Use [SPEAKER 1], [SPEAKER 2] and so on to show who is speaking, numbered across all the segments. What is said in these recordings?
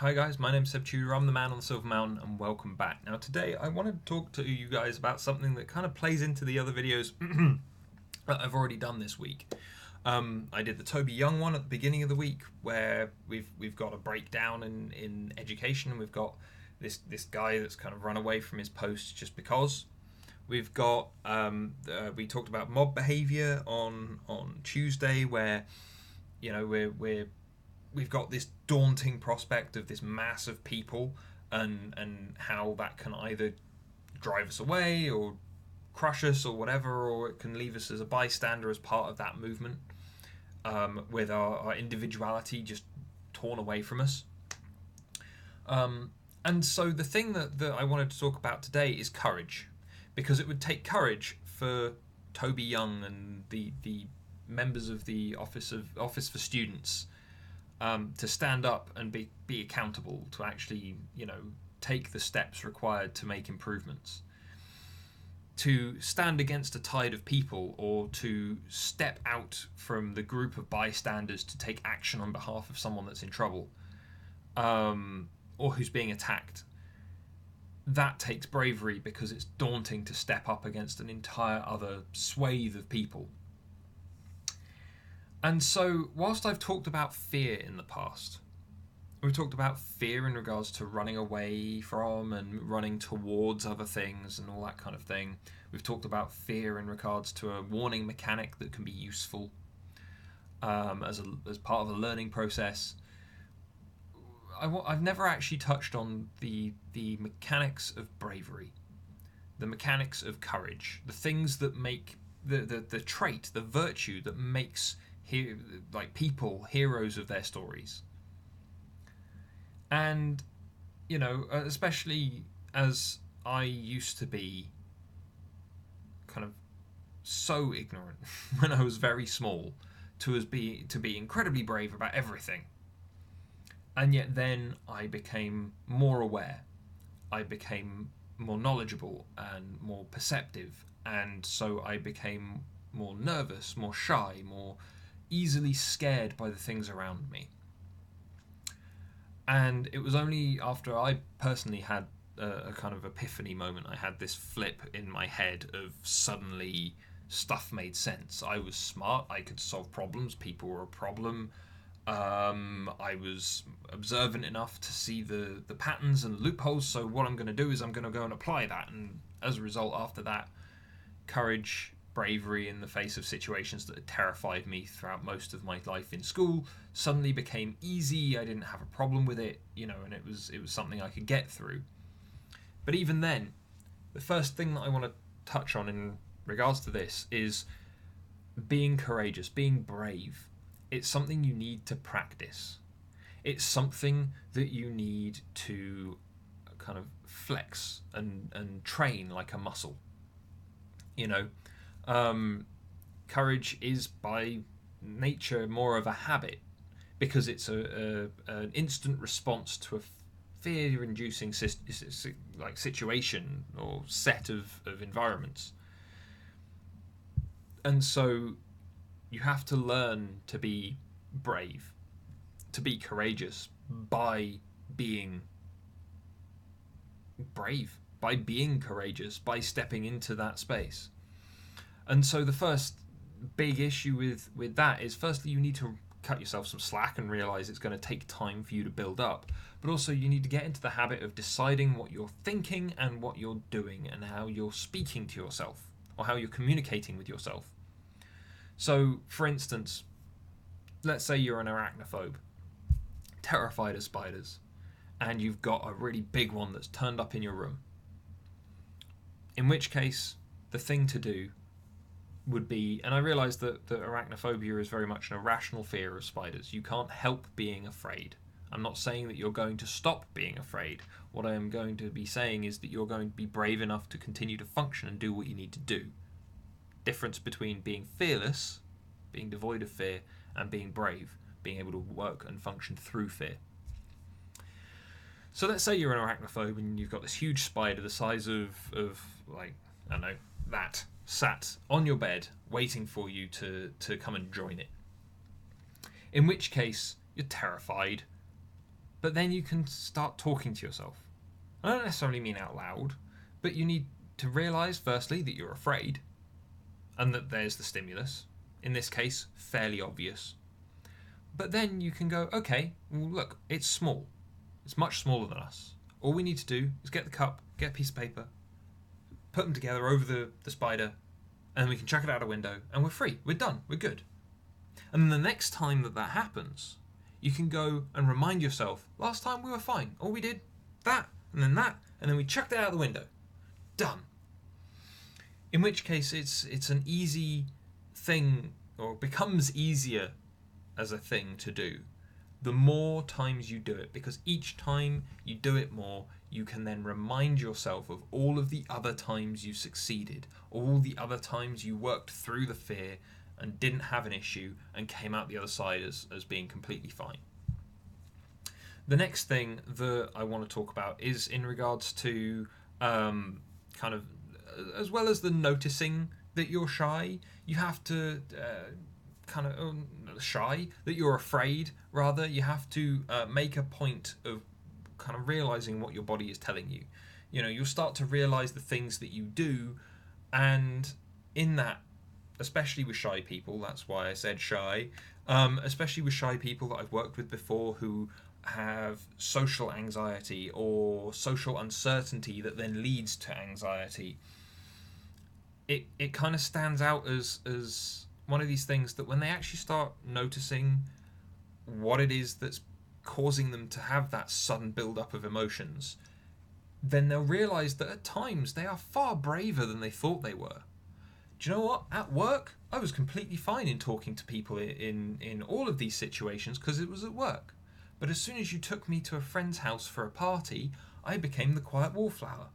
[SPEAKER 1] Hi guys, my name's Seb Tudor, I'm the man on the Silver Mountain, and welcome back. Now today I want to talk to you guys about something that kind of plays into the other videos that I've already done this week. I did the Toby Young one at the beginning of the week, where we've got a breakdown in education. We've got this guy that's kind of run away from his post just because. We've got we talked about mob behaviour on Tuesday, where we've got this daunting prospect of this mass of people, and how that can either drive us away or crush us or whatever, or it can leave us as a bystander as part of that movement, with our individuality just torn away from us. And so the thing that I wanted to talk about today is courage, because it would take courage for Toby Young and the members of the Office for Students to stand up and be accountable, to actually take the steps required to make improvements, to stand against a tide of people, or to step out from the group of bystanders to take action on behalf of someone that's in trouble, or who's being attacked. That takes bravery, because it's daunting to step up against an entire other swathe of people. And so, whilst I've talked about fear in the past, we've talked about fear in regards to running away from and running towards other things and all that kind of thing. We've talked about fear in regards to a warning mechanic that can be useful as part of a learning process. I've never actually touched on the mechanics of bravery, the mechanics of courage, the things that make the trait, the virtue that makes people heroes of their stories. And especially as I used to be kind of so ignorant when I was very small, to be incredibly brave about everything. And yet then I became more aware, I became more knowledgeable and more perceptive, and so I became more nervous, more shy, more easily scared by the things around me. And it was only after I personally had a kind of epiphany moment, I had this flip in my head of suddenly stuff made sense. I was smart, I could solve problems, people were a problem. I was observant enough to see the patterns and loopholes, so what I'm going to do is I'm going to go and apply that. And as a result, after that, courage, bravery in the face of situations that had terrified me throughout most of my life in school suddenly became easy. I didn't have a problem with it, and it was something I could get through. But even then, the first thing that I want to touch on in regards to this is being courageous, being brave. It's something you need to practice. It's something that you need to kind of flex and train like a muscle. Courage is by nature more of a habit, because it's an instant response to a fear-inducing situation or set of environments. And so you have to learn to be brave, to be courageous, by being brave, by being courageous, by stepping into that space. And so the first big issue with that is, firstly, you need to cut yourself some slack and realize it's going to take time for you to build up. But also you need to get into the habit of deciding what you're thinking and what you're doing, and how you're speaking to yourself, or how you're communicating with yourself. So, for instance, let's say you're an arachnophobe, terrified of spiders, and you've got a really big one that's turned up in your room. In which case, the thing to do would be, and I realise that arachnophobia is very much an irrational fear of spiders. You can't help being afraid. I'm not saying that you're going to stop being afraid. What I am going to be saying is that you're going to be brave enough to continue to function and do what you need to do. Difference between being fearless, being devoid of fear, and being brave, being able to work and function through fear. So let's say you're an arachnophobe and you've got this huge spider the size of like, I don't know, that, sat on your bed waiting for you to come and join it. In which case, you're terrified, But then you can start talking to yourself. I don't necessarily mean out loud, but you need to realise, firstly, that you're afraid and that there's the stimulus. In this case, fairly obvious. But then you can go, okay, well, look, it's small. It's much smaller than us. All we need to do is get the cup, get a piece of paper, put them together over the spider, and we can chuck it out a window, and we're free. We're done. We're good. And then the next time that happens, you can go and remind yourself, last time we were fine. All we did, that, and then we chucked it out the window. Done. In which case, it's an easy thing, or becomes easier as a thing to do the more times you do it, because each time you do it more, you can then remind yourself of all of the other times you succeeded, all the other times you worked through the fear and didn't have an issue and came out the other side as being completely fine. The next thing that I want to talk about is in regards to kind of, as well as the noticing that you're shy, you have to that you're afraid, rather, you have to make a point of kind of realizing what your body is telling you. You know, you'll start to realize the things that you do, and in that, especially with shy people, that's why I said shy, especially with shy people that I've worked with before who have social anxiety or social uncertainty that then leads to anxiety, it kind of stands out as one of these things that when they actually start noticing what it is that's causing them to have that sudden build-up of emotions, then they'll realize that at times they are far braver than they thought they were. Do you know what? At work, I was completely fine in talking to people in all of these situations because it was at work. But as soon as you took me to a friend's house for a party, I became the quiet wallflower.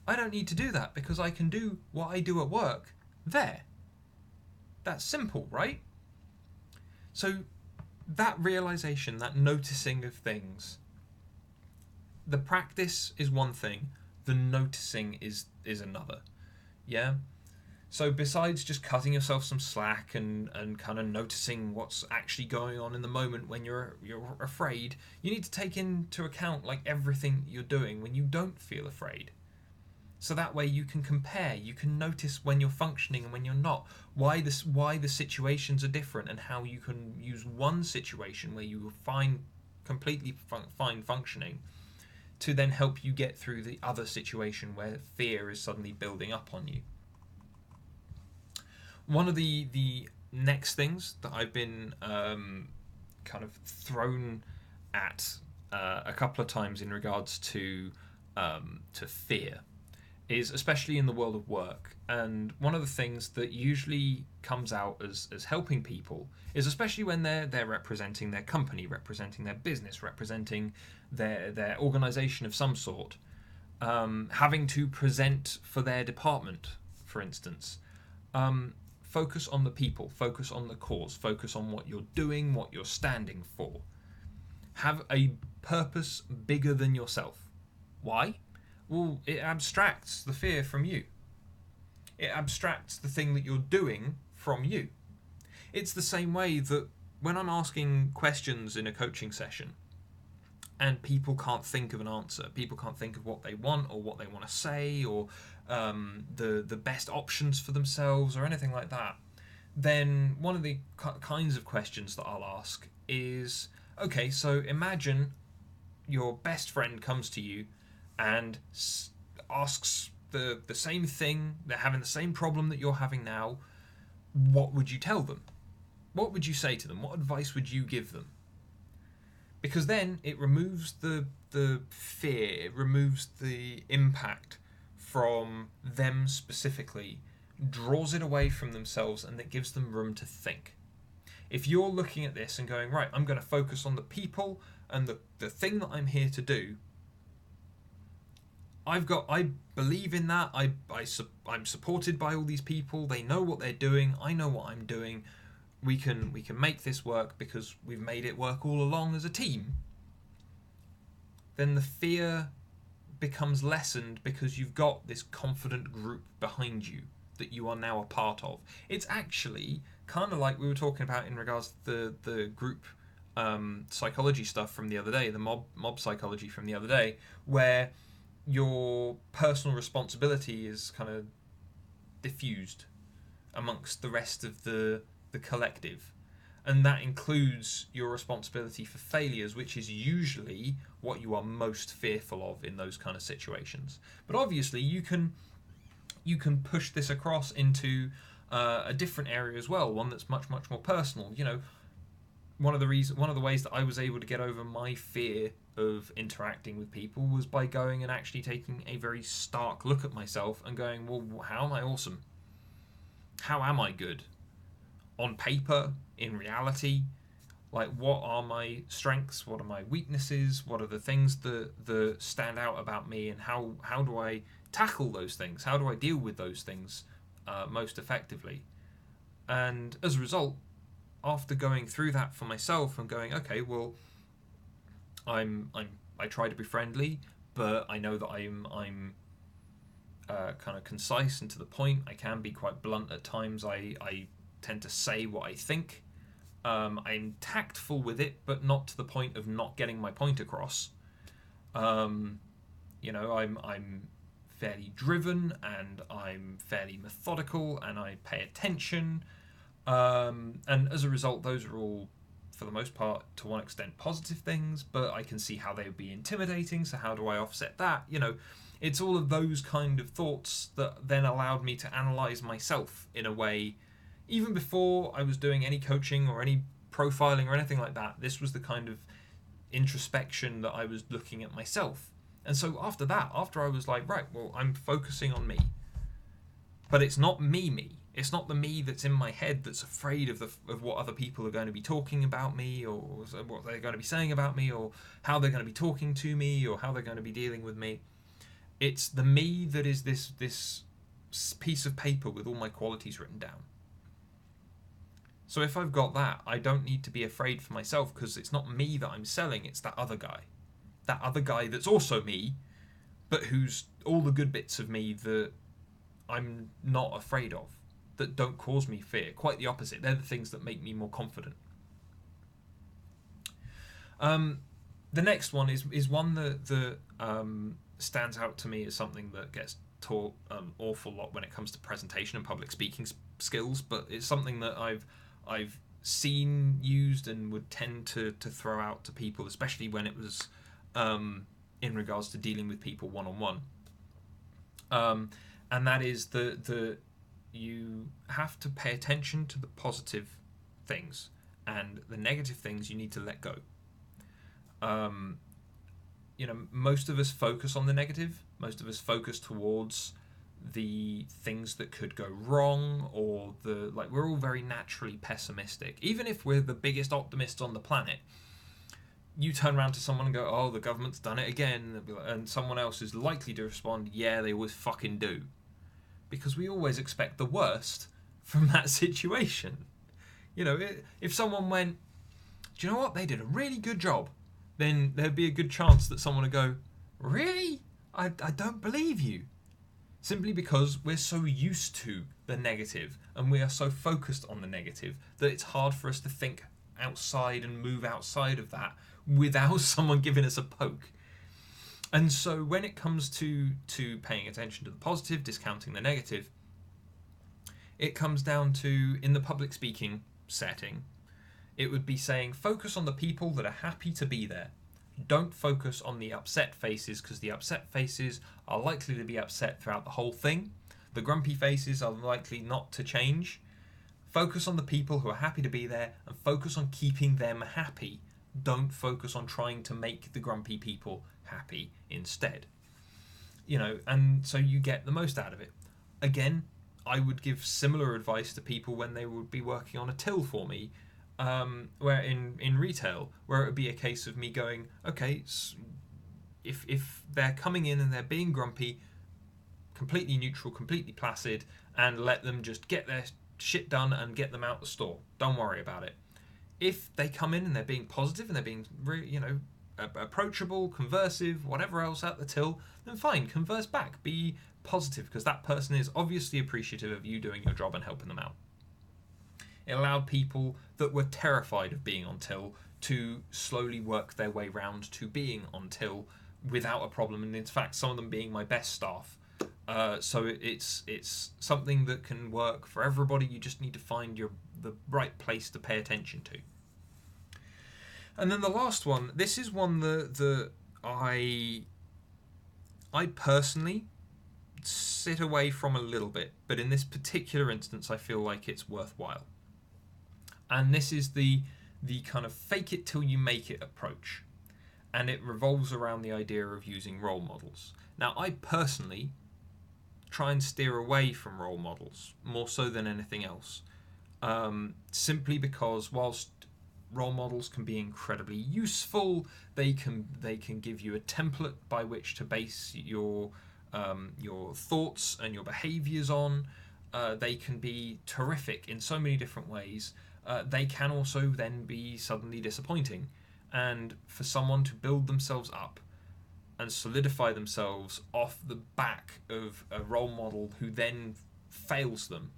[SPEAKER 1] I don't need to do that because I can do what I do at work there. That's simple, right? So that realization, that noticing of things, the practice is one thing, the noticing is another. Yeah? So besides just cutting yourself some slack and kind of noticing what's actually going on in the moment when you're afraid, you need to take into account like everything you're doing when you don't feel afraid. So that way you can compare, you can notice when you're functioning and when you're not, why the situations are different, and how you can use one situation where you find completely fine functioning to then help you get through the other situation where fear is suddenly building up on you. One of the next things that I've been kind of thrown at a couple of times in regards to fear is, especially in the world of work, and one of the things that usually comes out as helping people is, especially when they're representing their company, representing their business, representing their organization of some sort, having to present for their department, for instance. Focus on the people, focus on the cause, focus on what you're doing, what you're standing for. Have a purpose bigger than yourself. Why? Well, it abstracts the fear from you. It abstracts the thing that you're doing from you. It's the same way that when I'm asking questions in a coaching session and people can't think of an answer, people can't think of what they want or what they want to say or the best options for themselves or anything like that, then one of the kinds of questions that I'll ask is, okay, so imagine your best friend comes to you and asks the same thing, they're having the same problem that you're having now. What would you tell them? What would you say to them? What advice would you give them? Because then it removes the fear, it removes the impact from them specifically, draws it away from themselves, and that gives them room to think. If you're looking at this and going, right, I'm going to focus on the people and the thing that I'm here to do, I believe in that. I'm supported by all these people. They know what they're doing. I know what I'm doing. We can make this work because we've made it work all along as a team. Then the fear becomes lessened because you've got this confident group behind you that you are now a part of. It's actually kind of like we were talking about in regards to the group psychology stuff from the other day, the mob psychology from the other day, where your personal responsibility is kind of diffused amongst the rest of the collective. And that includes your responsibility for failures, which is usually what you are most fearful of in those kind of situations. But obviously, you can push this across into a different area as well, one that's much more personal. You know, one of the ways that I was able to get over my fear of interacting with people was by going and actually taking a very stark look at myself and going, well, how am I awesome? How am I good? On paper, in reality, like, what are my strengths? What are my weaknesses? What are the things that stand out about me? And how do I tackle those things? How do I deal with those things most effectively? And as a result, after going through that for myself and going, okay, well, I try to be friendly, but I know that I'm kind of concise and to the point. I can be quite blunt at times. I tend to say what I think. I'm tactful with it, but not to the point of not getting my point across. I'm fairly driven, and I'm fairly methodical, and I pay attention. And as a result, those are all, for the most part, to one extent, positive things, but I can see how they would be intimidating, so how do I offset that? You know, it's all of those kind of thoughts that then allowed me to analyse myself in a way. Even before I was doing any coaching or any profiling or anything like that, this was the kind of introspection that I was looking at myself. And so after I was like, right, well, I'm focusing on me. But it's not me. It's not the me that's in my head that's afraid of what other people are going to be talking about me, or what they're going to be saying about me, or how they're going to be talking to me, or how they're going to be dealing with me. It's the me that is this piece of paper with all my qualities written down. So if I've got that, I don't need to be afraid for myself, because it's not me that I'm selling, it's that other guy. That other guy that's also me, but who's all the good bits of me that I'm not afraid of, that don't cause me fear. Quite the opposite. They're the things that make me more confident. The next one is one that stands out to me as something that gets taught an awful lot when it comes to presentation and public speaking skills, but it's something that I've seen used and would tend to throw out to people, especially when it was in regards to dealing with people one-on-one. And that is the you have to pay attention to the positive things, and the negative things you need to let go. Most of us focus on the negative. Most of us focus towards the things that could go wrong, or we're all very naturally pessimistic. Even if we're the biggest optimists on the planet, you turn around to someone and go, oh, the government's done it again, and someone else is likely to respond, yeah, they always fucking do. Because we always expect the worst from that situation. You know, if someone went, do you know what, they did a really good job, then there'd be a good chance that someone would go, really? I don't believe you. Simply because we're so used to the negative, and we are so focused on the negative, that it's hard for us to think outside and move outside of that without someone giving us a poke. And so when it comes to paying attention to the positive, discounting the negative, it comes down to, in the public speaking setting, it would be saying, focus on the people that are happy to be there. Don't focus on the upset faces, because the upset faces are likely to be upset throughout the whole thing. The grumpy faces are likely not to change. Focus on the people who are happy to be there, and focus on keeping them happy. Don't focus on trying to make the grumpy people happy instead. And so you get the most out of it. Again, I would give similar advice to people when they would be working on a till for me, where in retail, where it would be a case of me going, okay, if they're coming in and they're being grumpy, completely neutral, completely placid, and let them just get their shit done and get them out the store. Don't worry about it. If they come in and they're being positive and they're being approachable, conversive, whatever else at the till, then fine, converse back, be positive, because that person is obviously appreciative of you doing your job and helping them out. It allowed people that were terrified of being on till to slowly work their way round to being on till without a problem, and in fact some of them being my best staff. So it's something that can work for everybody. You just need to find the right place to pay attention to. And then the last one, this is one that I personally sit away from a little bit, but in this particular instance I feel like it's worthwhile. And this is the kind of fake it till you make it approach. And it revolves around the idea of using role models. Now, I personally try and steer away from role models more so than anything else, simply because whilst role models can be incredibly useful, they can give you a template by which to base your thoughts and your behaviours on. They can be terrific in so many different ways. They can also then be suddenly disappointing. And for someone to build themselves up and solidify themselves off the back of a role model who then fails them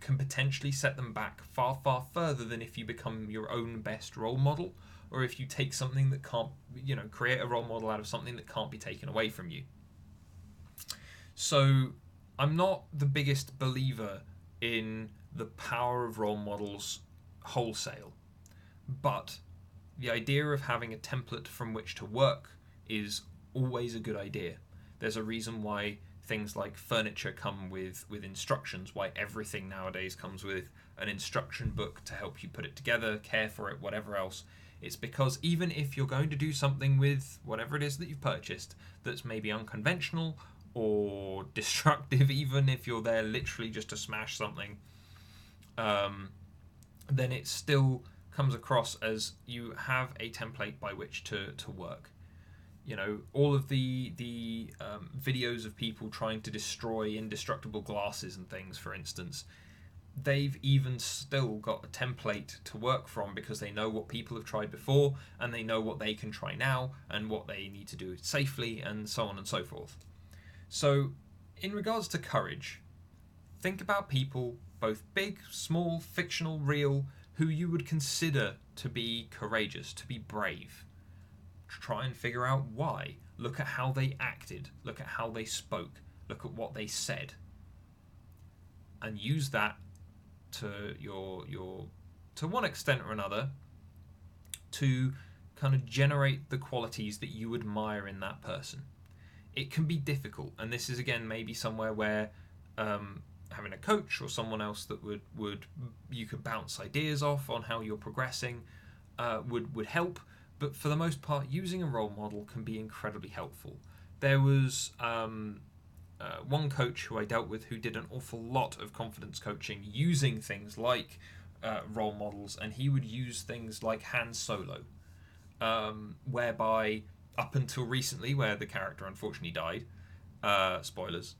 [SPEAKER 1] can potentially set them back far, far further than if you become your own best role model, or if you take something that can't, create a role model out of something that can't be taken away from you. So I'm not the biggest believer in the power of role models wholesale, but the idea of having a template from which to work is always a good idea. There's a reason why things like furniture come with instructions, why everything nowadays comes with an instruction book to help you put it together, care for it, whatever else. It's because even if you're going to do something with whatever it is that you've purchased that's maybe unconventional or destructive, even if you're there literally just to smash something, then it still comes across as you have a template by which to work. All of the videos of people trying to destroy indestructible glasses and things, for instance, they've even still got a template to work from because they know what people have tried before and they know what they can try now and what they need to do safely and so on and so forth. So in regards to courage, think about people, both big, small, fictional, real, who you would consider to be courageous, to be brave. Try and figure out why. Look at how they acted. Look at how they spoke. Look at what they said. And use that to to one extent or another to kind of generate the qualities that you admire in that person. It can be difficult, and this is again maybe somewhere where having a coach or someone else that would you could bounce ideas off on how you're progressing would help. But for the most part, using a role model can be incredibly helpful. There was one coach who I dealt with who did an awful lot of confidence coaching using things like role models, and he would use things like Han Solo, whereby up until recently, where the character unfortunately died, spoilers,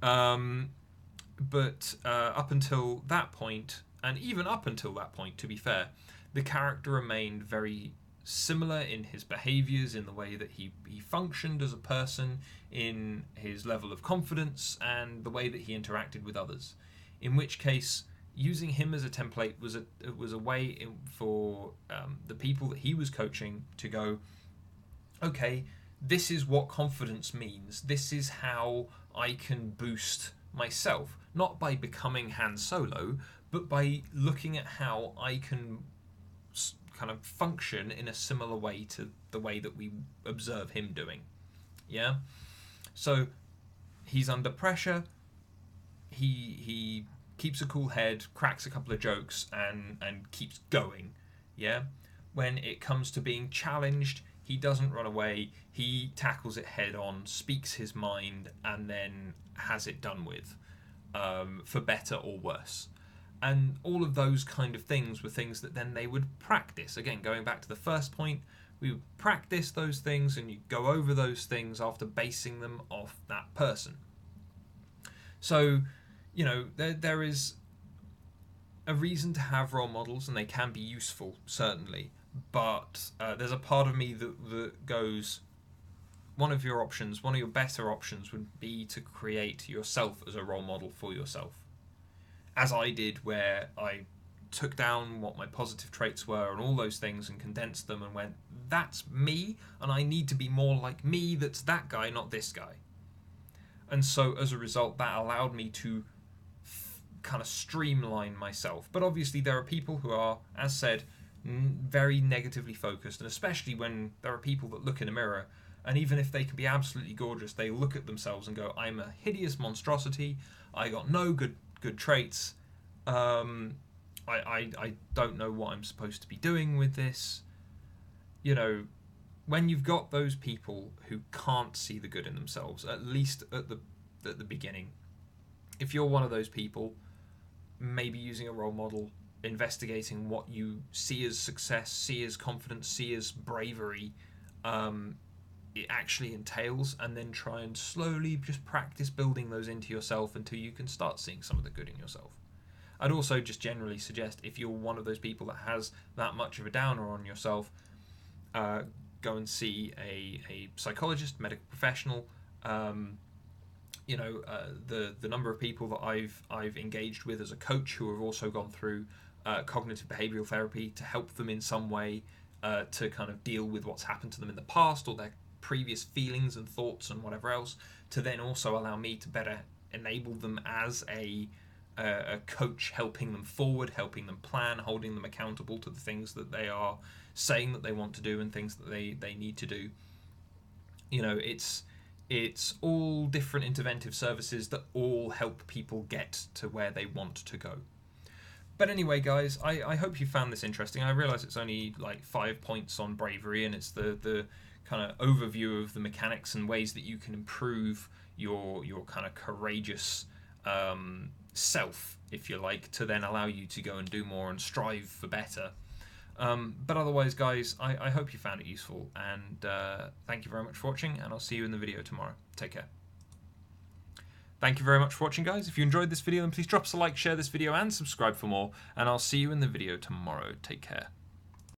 [SPEAKER 1] but up until that point, and even up until that point, to be fair, the character remained very similar in his behaviours, in the way that he functioned as a person, in his level of confidence, and the way that he interacted with others. In which case, using him as a template was a way for the people that he was coaching to go, okay, this is what confidence means. This is how I can boost myself, not by becoming Han Solo, but by looking at how I can kind of function in a similar way to the way that we observe him doing. Yeah? So he's under pressure, he keeps a cool head, cracks a couple of jokes, and keeps going. Yeah? When it comes to being challenged, he doesn't run away, he tackles it head on, speaks his mind, and then has it done with, for better or worse. And all of those kind of things were things that then they would practice. Again, going back to the first point, we would practice those things, and you go over those things after basing them off that person. So, there is a reason to have role models, and they can be useful, certainly. But there's a part of me that goes, one of your better options would be to create yourself as a role model for yourself. As I did, where I took down what my positive traits were and all those things and condensed them and went, that's me, and I need to be more like me, that's that guy, not this guy. And so as a result, that allowed me to kind of streamline myself. But obviously there are people who are, as said, very negatively focused, and especially when there are people that look in a mirror, and even if they can be absolutely gorgeous, they look at themselves and go, I'm a hideous monstrosity, I got no good traits, I don't know what I'm supposed to be doing with this. You know, when you've got those people who can't see the good in themselves, at least at the beginning, if you're one of those people, maybe using a role model, investigating what you see as success, see as confidence, see as bravery, it actually entails, and then try and slowly just practice building those into yourself until you can start seeing some of the good in yourself. I'd also just generally suggest, if you're one of those people that has that much of a downer on yourself, go and see a psychologist, medical professional. The number of people that I've engaged with as a coach who have also gone through cognitive behavioral therapy to help them in some way to kind of deal with what's happened to them in the past or their previous feelings and thoughts and whatever else, to then also allow me to better enable them as a coach, helping them forward, helping them plan, holding them accountable to the things that they are saying that they want to do and things that they need to do. You know, it's all different interventive services that all help people get to where they want to go. But anyway, guys, I hope you found this interesting. I realise it's only like 5 points on bravery, and it's the kind of overview of the mechanics and ways that you can improve your kind of courageous self, if you like, to then allow you to go and do more and strive for better. But otherwise, guys, I hope you found it useful, and thank you very much for watching, and I'll see you in the video tomorrow. Take care. Thank you very much for watching, guys. If you enjoyed this video, then please drop us a like, share this video, and subscribe for more, and I'll see you in the video tomorrow. Take care.